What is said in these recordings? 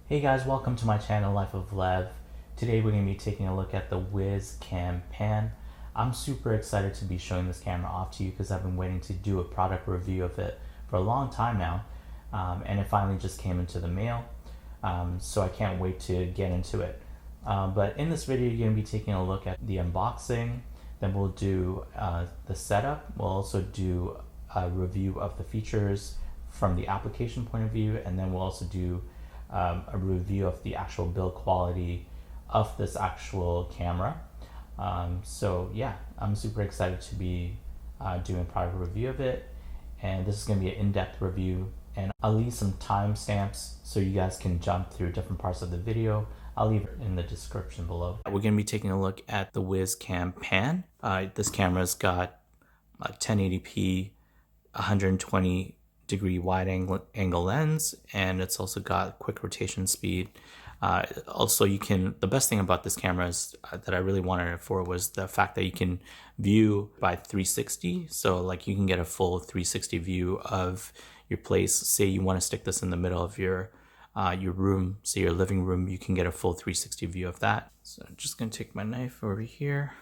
Hey guys, welcome to my channel Life of Lev. Today we're going to be taking a look at the Wyze Cam Pan. I'm super excited to be showing this camera off to you because I've been waiting to do a product review of it for a long time now, and it finally just came into the mail, so I can't wait to get into it. But in this video you're going to be taking a look at the unboxing, then we'll do the setup, we'll also do a review of the features from the application point of view, and then we'll also do a review of the actual build quality of this actual camera. So yeah, I'm super excited to be doing a product review of it, and this is going to be an in-depth review, and I'll leave some timestamps so you guys can jump through different parts of the video. I'll leave it in the description below. We're going to be taking a look at the Wyze Cam Pan. This camera's got 1080p 120-degree wide angle lens, and it's also got quick rotation speed. Also, the best thing about this camera is that I really wanted it for was the fact that you can view by 360. So like you can get a full 360 view of your place. Say you want to stick this in the middle of your room, say your living room, you can get a full 360 view of that. So I'm just gonna take my knife over here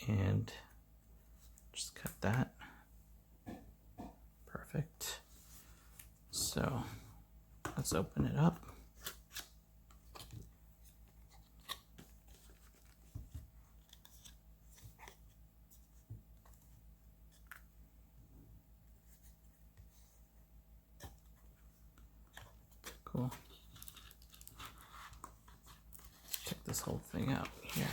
and just cut that. Perfect. So let's open it up. Cool. Check this whole thing out here.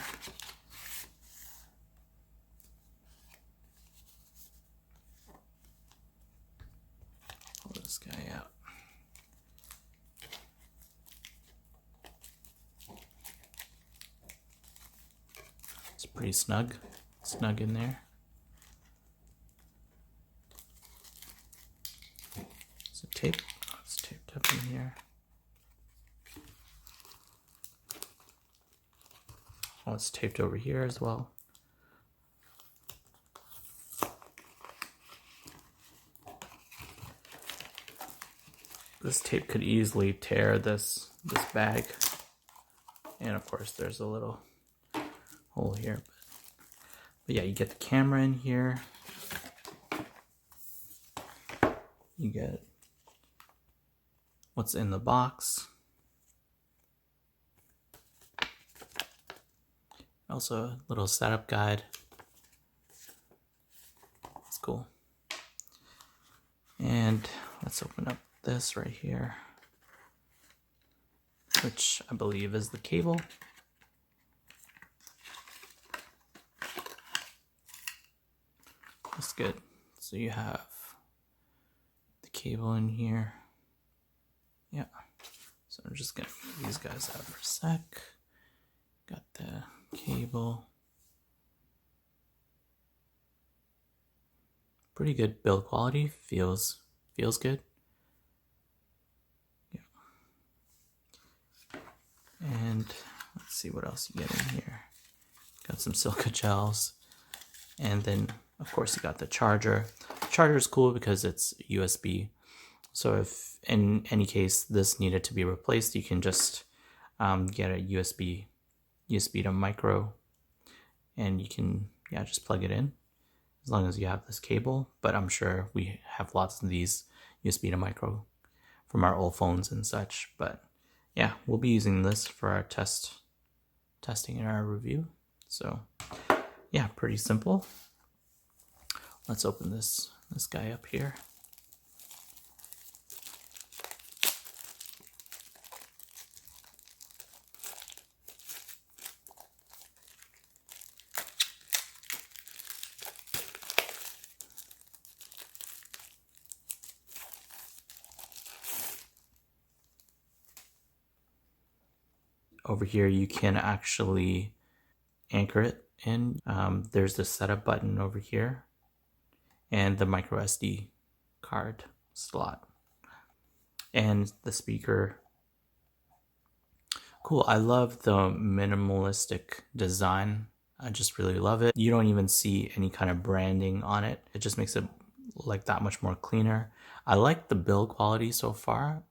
Pull this guy out. It's pretty snug in there. So tape, it's taped up in here. Oh, it's taped over here as well. This tape could easily tear this bag, and of course there's a little hole here, but yeah, you get the camera in here, you get what's in the box, also a little setup guide. It's cool. And let's open up this right here, which I believe is the cable. That's good. So you have the cable in here. Yeah. So I'm just gonna move these guys out for a sec. Got the cable. Pretty good build quality. Feels good. Yeah. And let's see what else you get in here. Got some silica gels, and then of course you got the charger. The charger is cool because it's USB. So if in any case this needed to be replaced, you can just get a USB to micro, and you can just plug it in as long as you have this cable. But I'm sure we have lots of these USB to micro from our old phones and such. But yeah, we'll be using this for our testing in our review. So yeah, pretty simple. Let's open this guy up here. Over here you can actually anchor it in. There's the setup button over here and the micro SD card slot and the speaker. Cool. I love the minimalistic design. I just really love it. You don't even see any kind of branding on it. It just makes it like that much more cleaner. I like the build quality so far.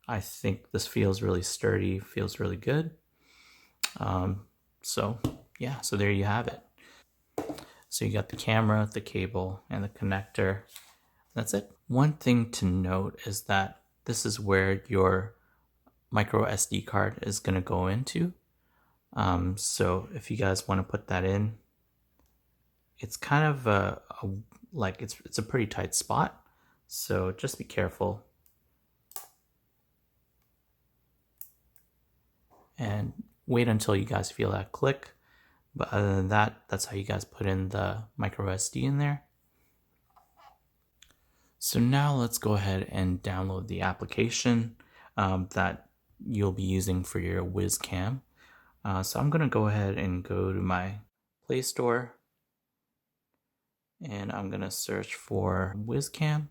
I think this feels really sturdy, feels really good. So yeah, so there you have it. So you got the camera, the cable, and the connector. That's it. One thing to note is that this is where your micro SD card is going to go into. So if you guys want to put that in, it's kind of like it's a pretty tight spot. So just be careful. And wait until you guys feel that click. But other than that, that's how you guys put in the micro SD in there. So now let's go ahead and download the application that you'll be using for your Wyze Cam. So I'm going to go ahead and go to my Play Store, and I'm going to search for Wyze Cam.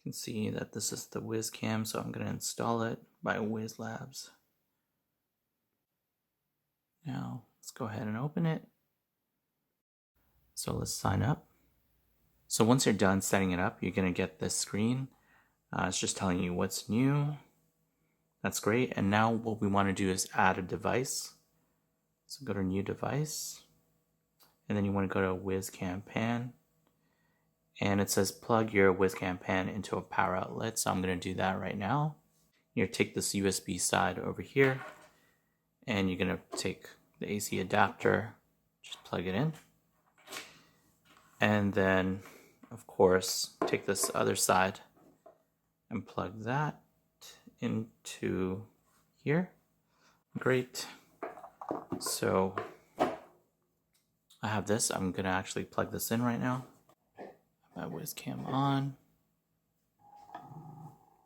You can see that this is the Wyze Cam, so I'm going to install it by Wyze Labs. Now let's go ahead and open it. So let's sign up. So once you're done setting it up, you're going to get this screen. It's just telling you what's new. That's great. And now what we want to do is add a device. So go to new device, and then you want to go to Wyze Cam Pan, and it says plug your Wyze Cam Pan into a power outlet. So I'm going to do that right now. You're going to take this USB side over here, and you're going to take the AC adapter, just plug it in, and then of course take this other side and plug that into here. Great. So I have this. I'm going to actually plug this in right now. My Wyze Cam on.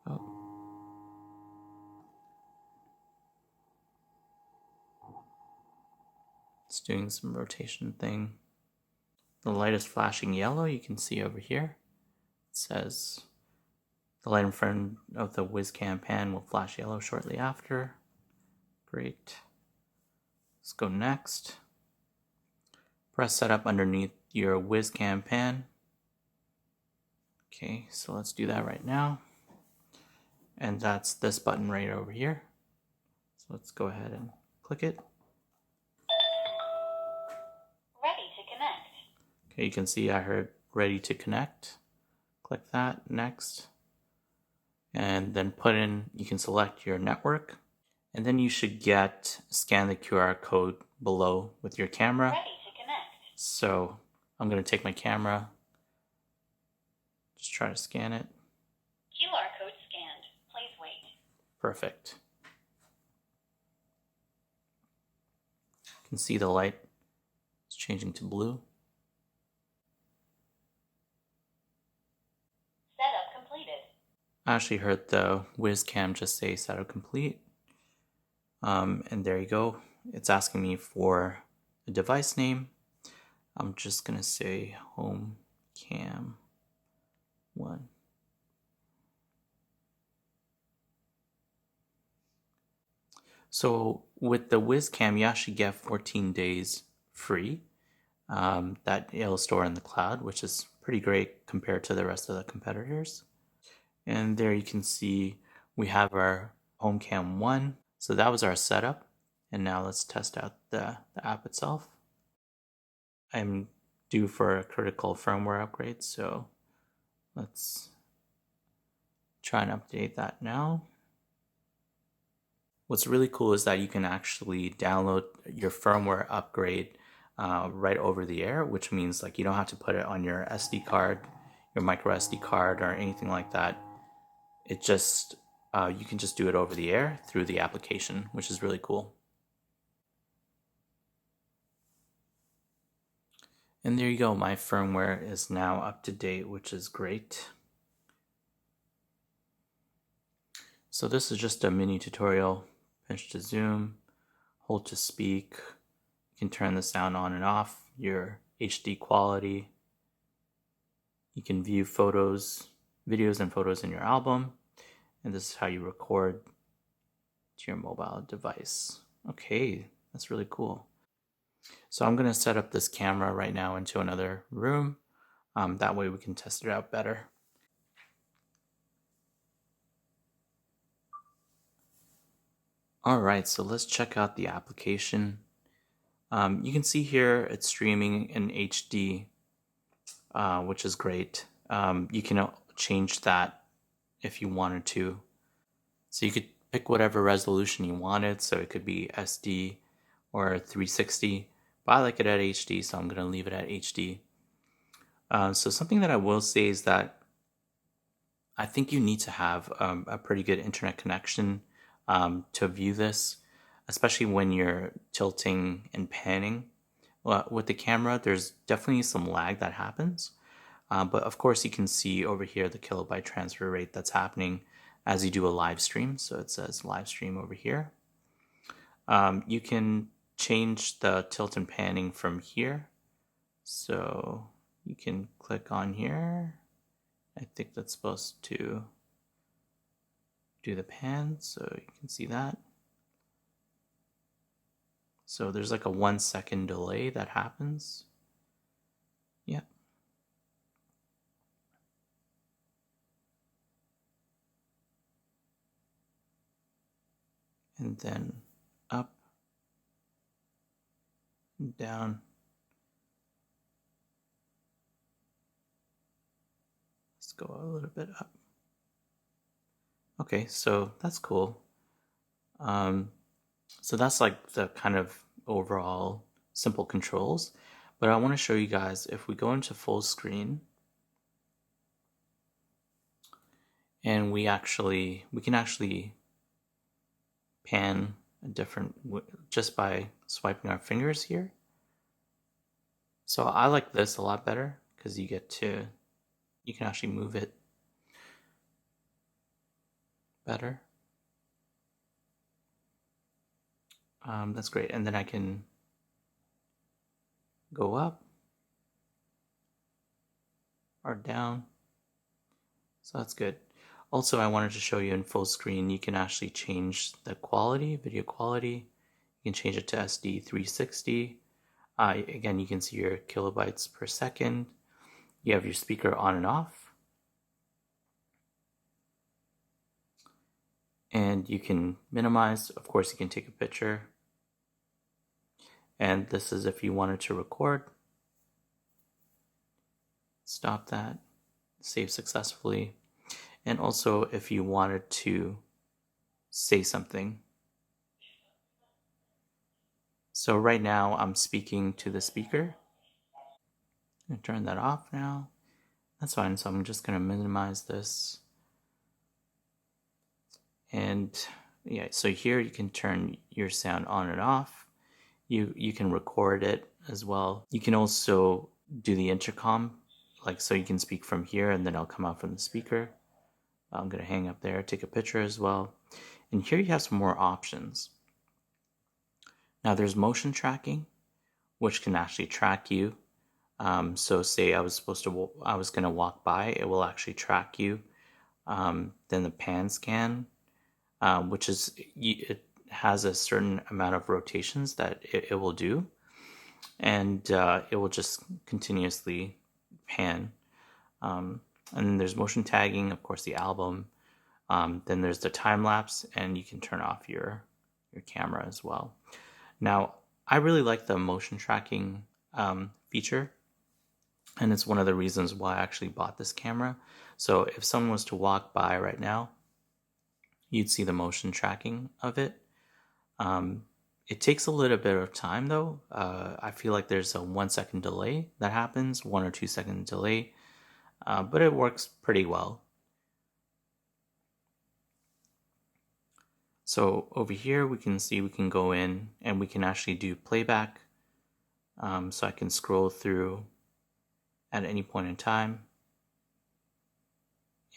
Oh. It's doing some rotation thing. The light is flashing yellow. You can see over here. It says the light in front of the Wyze Cam Pan will flash yellow shortly after. Great. Let's go next. Press setup underneath your Wyze Cam Pan. Okay, so let's do that right now. And that's this button right over here. So let's go ahead and click it. Ready to connect. Okay, you can see I heard ready to connect. Click that, next. And then put in, you can select your network. And then you should scan the QR code below with your camera. Ready to connect. So I'm going to take my camera, just try to scan it. QR code scanned. Please wait. Perfect. You can see the light is changing to blue. Setup completed. I actually heard the Wyze Cam just say setup complete. And there you go. It's asking me for a device name. I'm just going to say Home Cam 1. So with the Wyze Cam, you actually get 14 days free. That it'll store in the cloud, which is pretty great compared to the rest of the competitors. And there you can see we have our Home Cam 1. So that was our setup. And now let's test out the app itself. I'm due for a critical firmware upgrade, so let's try and update that now. What's really cool is that you can actually download your firmware upgrade right over the air, which means like you don't have to put it on your SD card, your micro SD card, or anything like that. It just you can just do it over the air through the application, which is really cool. And there you go, my firmware is now up to date, which is great. So this is just a mini tutorial. Pinch to zoom, hold to speak. You can turn the sound on and off, your HD quality. You can view videos and photos in your album. And this is how you record to your mobile device. Okay, that's really cool. So I'm going to set up this camera right now into another room. That way we can test it out better. Alright, so let's check out the application. You can see here it's streaming in HD, which is great. You can change that if you wanted to. So you could pick whatever resolution you wanted. So it could be SD or 360. But I like it at HD, so I'm going to leave it at HD. So something that I will say is that I think you need to have a pretty good internet connection to view this, especially when you're tilting and panning. With the camera, there's definitely some lag that happens. But of course, you can see over here the kilobyte transfer rate that's happening as you do a live stream. So it says live stream over here. You can change the tilt and panning from here. So you can click on here. I think that's supposed to do the pan, so you can see that. So there's like a 1 second delay that happens. Yeah. And then up and down. Let's go a little bit up. Okay, so that's cool. So that's like the kind of overall simple controls. But I want to show you guys, if we go into full screen and we can actually pan a different just by swiping our fingers here. So I like this a lot better because you can actually move it better. That's great. And then I can go up or down. So that's good. Also, I wanted to show you in full screen, you can actually change the quality, video quality. You can change it to SD 360. Again, you can see your kilobytes per second. You have your speaker on and off. And you can minimize. Of course, you can take a picture. And this is if you wanted to record. Stop that. Save successfully. And also if you wanted to say something. So right now I'm speaking to the speaker. I'm going to turn that off now. That's fine. So I'm just going to minimize this. And yeah, so here you can turn your sound on and off. You can record it as well. You can also do the intercom, like so you can speak from here and then it'll come out from the speaker. I'm going to hang up there, take a picture as well. And here you have some more options. Now there's motion tracking, which can actually track you. So say I was going to walk by, it will actually track you. Then the pan scan, which is, it has a certain amount of rotations that it will do. And it will just continuously pan. And then there's motion tagging, of course, the album. Then there's the time lapse, and you can turn off your camera as well. Now, I really like the motion tracking feature, and it's one of the reasons why I actually bought this camera. So if someone was to walk by right now, you'd see the motion tracking of it. It takes a little bit of time though. I feel like there's a 1 second delay that happens, 1 or 2 second delay, but it works pretty well. So over here we can see we can go in and we can actually do playback. So I can scroll through at any point in time.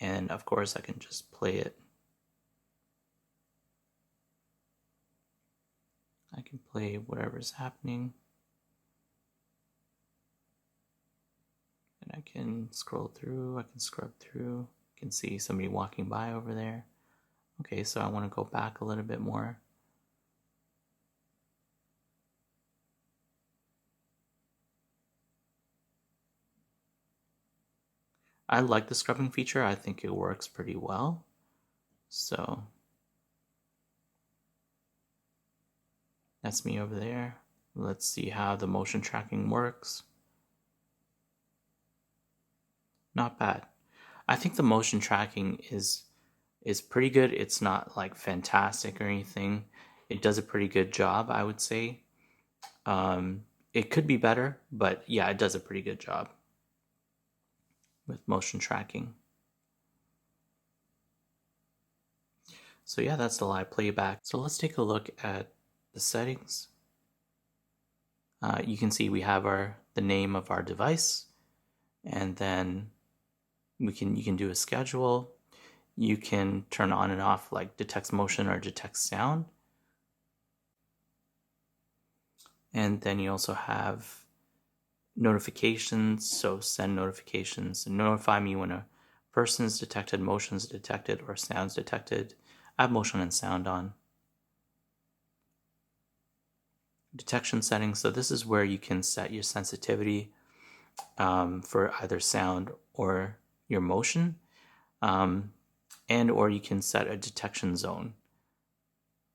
And of course I can just play it. I can play whatever's happening. And I can scroll through, I can scrub through. You can see somebody walking by over there. Okay, so I want to go back a little bit more. I like the scrubbing feature. I think it works pretty well. So That's me over there. Let's see how the motion tracking works. Not bad. I think the motion tracking is pretty good. It's not like fantastic or anything. It does a pretty good job, I would say. It could be better, but yeah, it does a pretty good job with motion tracking. So yeah, that's the live playback. So let's take a look at the settings. You can see we have the name of our device, and then you can do a schedule. You can turn on and off like detects motion or detects sound. And then you also have notifications, so send notifications and notify me when a person is detected, motion is detected, or sounds detected. I have motion and sound on. Detection settings, so this is where you can set your sensitivity for either sound or your motion, and or you can set a detection zone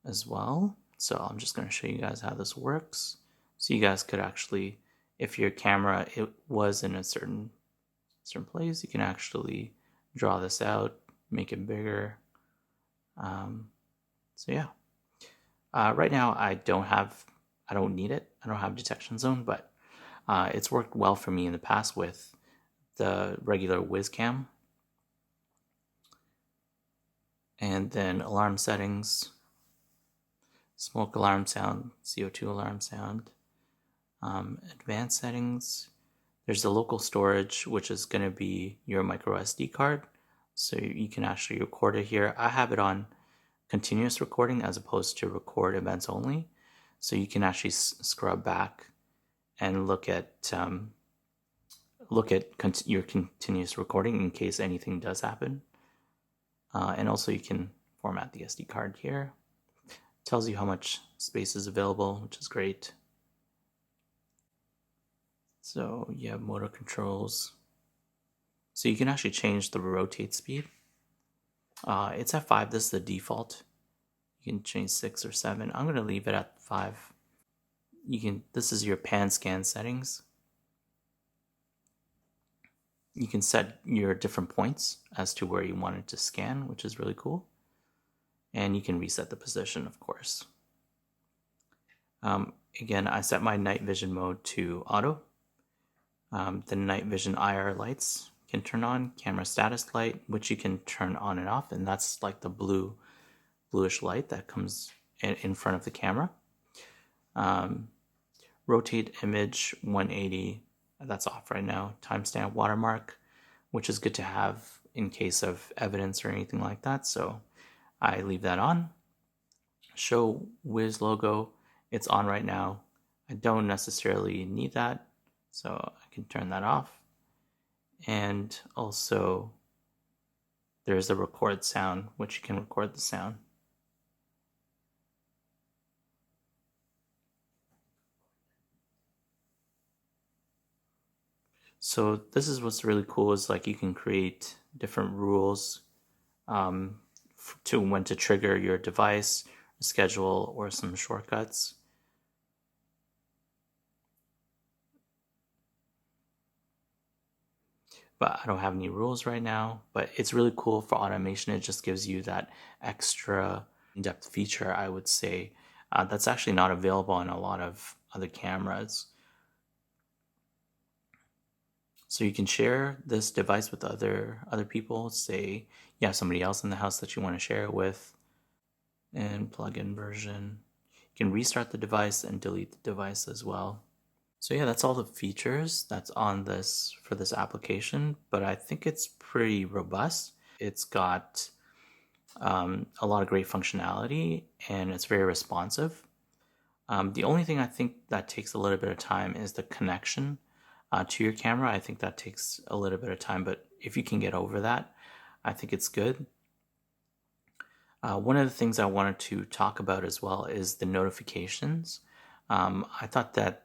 as well. So I'm just going to show you guys how this works. So you guys could actually, if your camera it was in a certain place, you can actually draw this out, make it bigger. So yeah, right now I don't need it. I don't have detection zone, but it's worked well for me in the past with the regular Wyze Cam. And then alarm settings, smoke alarm sound, CO2 alarm sound. Advanced settings, there's the local storage, which is going to be your micro SD card. So you can actually record it here. I have it on continuous recording as opposed to record events only. So you can actually scrub back and look at your continuous recording in case anything does happen. And also you can format the SD card here. It tells you how much space is available, which is great. So you have motor controls. So you can actually change the rotate speed. It's at 5. This is the default. You can change 6 or 7. I'm going to leave it at 5. This is your pan scan settings. You can set your different points as to where you want it to scan, which is really cool. And you can reset the position, of course. Again, I set my night vision mode to auto. The night vision IR lights can turn on, camera status light, which you can turn on and off, and that's like the bluish light that comes in front of the camera. Rotate image 180, that's off right now. Timestamp watermark, which is good to have in case of evidence or anything like that, so I leave that on. Show Wyze logo, it's on right now. I don't necessarily need that, so I can turn that off. And also there's the record sound, which you can record the sound. So this is what's really cool is like you can create different rules to when to trigger your device, schedule, or some shortcuts. But I don't have any rules right now, but it's really cool for automation. It just gives you that extra in-depth feature, I would say, that's actually not available on a lot of other cameras. So you can share this device with other people. Say you have somebody else in the house that you want to share it with. And plug-in version. You can restart the device and delete the device as well. So yeah, that's all the features that's on this for this application, but I think it's pretty robust. It's got a lot of great functionality and it's very responsive. The only thing I think that takes a little bit of time is the connection to your camera. I think that takes a little bit of time, but if you can get over that, I think it's good. One of the things I wanted to talk about as well is the notifications. I thought that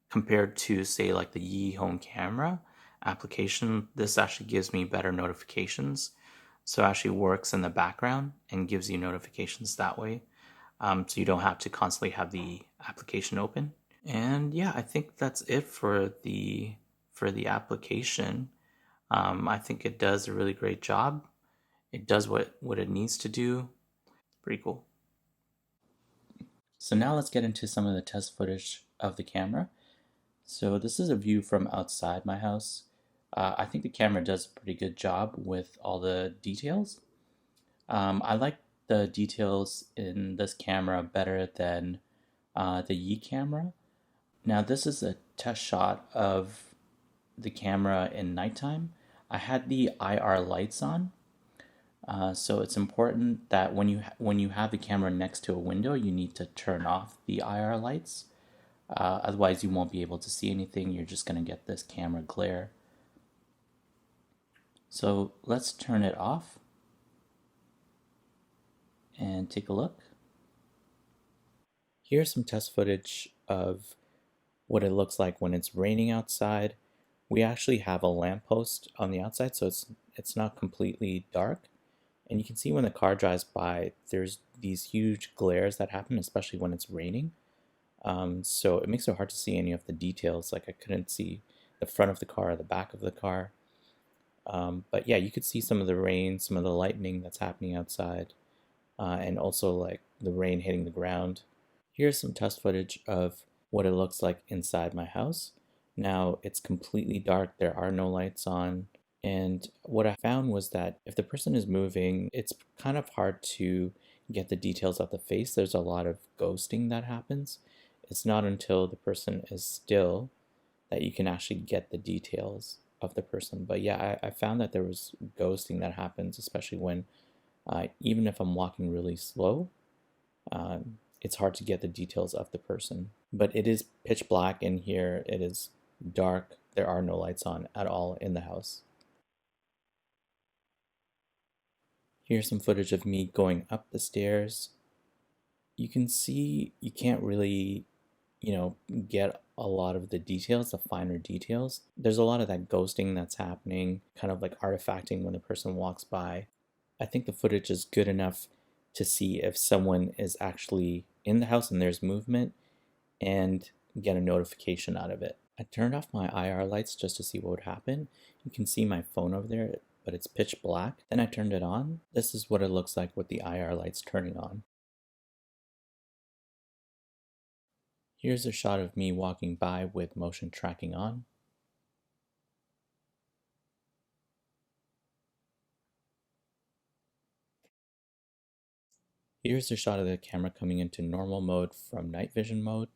compared to say like the Yi home camera application, this actually gives me better notifications. So it actually works in the background and gives you notifications that way. so you don't have to constantly have the application open. And yeah, I think that's it for the application. I think it does a really great job. It does what it needs to do. Pretty cool. So now let's get into some of the test footage of the camera. So this is a view from outside my house. I think the camera does a pretty good job with all the details. I like the details in this camera better than the Yi camera. Now this is a test shot of the camera in nighttime. I had the IR lights on, so it's important that when you have the camera next to a window, you need to turn off the IR lights. Otherwise, you won't be able to see anything. You're just gonna get this camera glare. So let's turn it off and take a look. Here's some test footage of what it looks like when it's raining outside. We actually have a lamppost on the outside, so it's not completely dark. And you can see when the car drives by, there's these huge glares that happen, especially when it's raining. So it makes it hard to see any of the details. Like I couldn't see the front of the car or the back of the car. But yeah, you could see some of the rain, some of the lightning that's happening outside, and also like the rain hitting the ground. Here's some test footage of what it looks like inside my house. Now it's completely dark, there are no lights on. And what I found was that if the person is moving, it's kind of hard to get the details of the face. There's a lot of ghosting that happens. It's not until the person is still that you can actually get the details of the person. But yeah, I found that there was ghosting that happens, especially when, even if I'm walking really slow, it's hard to get the details of the person. But it is pitch black in here, it is dark, there are no lights on at all in the house. Here's some footage of me going up the stairs. You can see you can't really, get a lot of the details, the finer details. There's a lot of that ghosting that's happening, kind of like artifacting when the person walks by. I think the footage is good enough to see if someone is actually in the house and there's movement and get a notification out of it. I turned off my IR lights just to see what would happen. You can see my phone over there, but it's pitch black. Then I turned it on. This is what it looks like with the IR lights turning on. Here's a shot of me walking by with motion tracking on. Here's a shot of the camera coming into normal mode from night vision mode.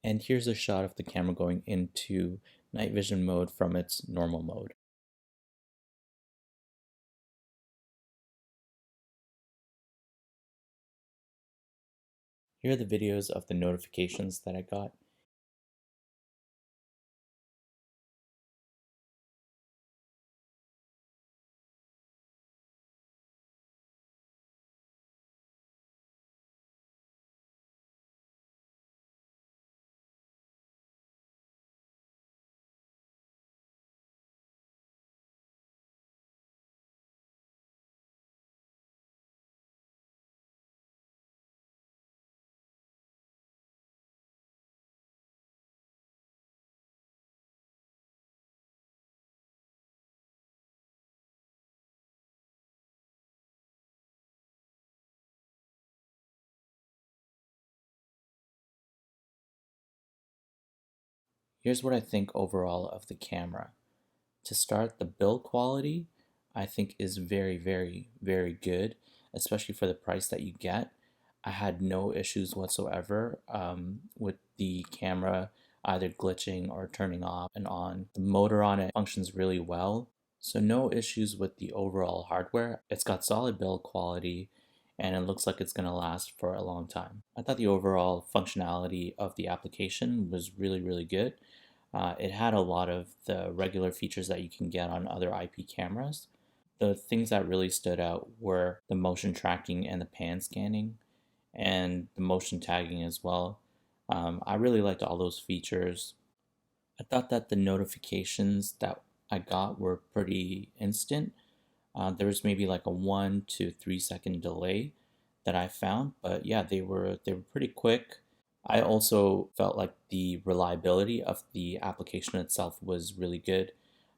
And here's a shot of the camera going into night vision mode from its normal mode. Here are the videos of the notifications that I got. Here's what I think overall of the camera. To start, the build quality I think is very, very, very good, especially for the price that you get. I had no issues whatsoever with the camera either glitching or turning off and on. The motor on it functions really well, so no issues with the overall hardware. It's got solid build quality and it looks like it's going to last for a long time. I thought the overall functionality of the application was really, really good. It had a lot of the regular features that you can get on other IP cameras. The things that really stood out were the motion tracking and the pan scanning and the motion tagging as well. I really liked all those features. I thought that the notifications that I got were pretty instant. There was maybe like a 1 to 3 second delay that I found, but yeah, they were pretty quick. I also felt like the reliability of the application itself was really good.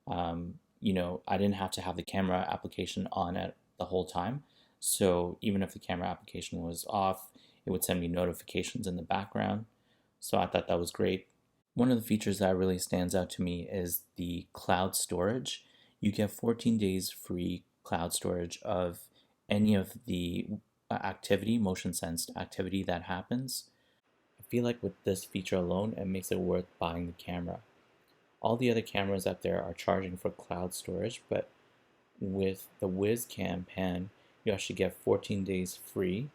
I didn't have to have the camera application on at the whole time. So even if the camera application was off, it would send me notifications in the background. So I thought that was great. One of the features that really stands out to me is the cloud storage. You get 14 days free cloud storage of any of the activity, motion sensed activity that happens. I feel like with this feature alone, it makes it worth buying the camera. All the other cameras out there are charging for cloud storage, but with the Wyze Cam Pan, you actually get 14 days free,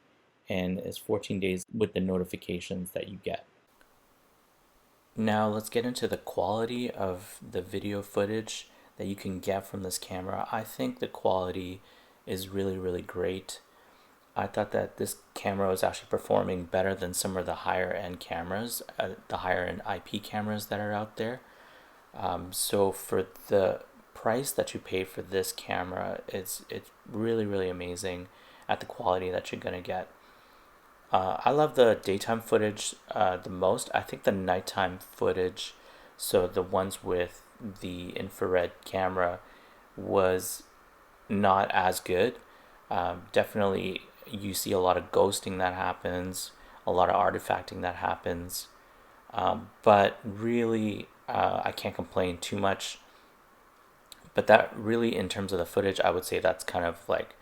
and it's 14 days with the notifications that you get. Now let's get into the quality of the video footage that you can get from this camera. I think the quality is really, really great. I thought that this camera was actually performing better than some of the higher end cameras, the higher end IP cameras that are out there. So for the price that you pay for this camera, it's really, really amazing at the quality that you're gonna get. I love the daytime footage the most. I think the nighttime footage, so the ones with the infrared camera, was not as good. Definitely, you see a lot of ghosting that happens, a lot of artifacting that happens. But really, I can't complain too much. But that really, in terms of the footage, I would say that's kind of like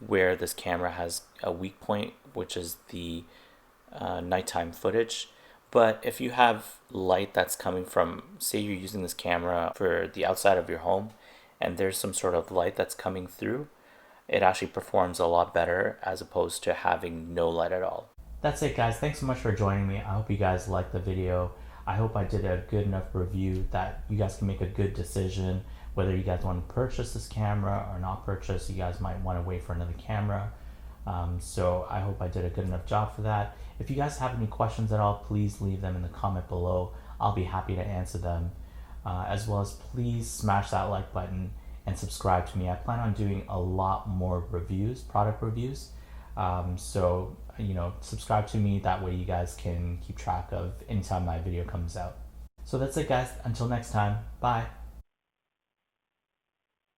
where this camera has a weak point, which is the nighttime footage. But if you have light that's coming from, say you're using this camera for the outside of your home, and there's some sort of light that's coming through, it actually performs a lot better as opposed to having no light at all. That's it, guys. Thanks so much for joining me. I hope you guys liked the video. I hope I did a good enough review that you guys can make a good decision whether you guys want to purchase this camera or not purchase. You guys might want to wait for another camera. So I hope I did a good enough job for that. If you guys have any questions at all, please leave them in the comment below. I'll be happy to answer them. As well as please smash that like button and subscribe to me. I plan on doing a lot more reviews, product reviews. So subscribe to me. That way you guys can keep track of anytime my video comes out. So that's it, guys. Until next time, bye.